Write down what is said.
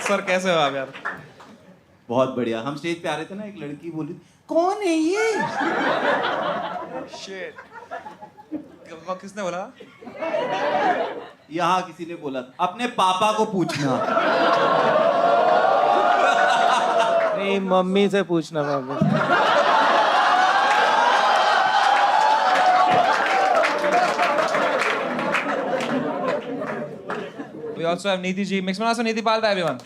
Sir कैसे हो आप यार? बहुत बढ़िया। हम स्टेज पे आ रहे थे ना, एक लड़की बोली कौन है ये? शिट। किसने बोला? यहाँ किसी ने बोला अपने पापा को पूछना। नहीं, मम्मी से पूछना mummy. We also have Neeti ji. Mix Manasa Neeti Palta, everyone.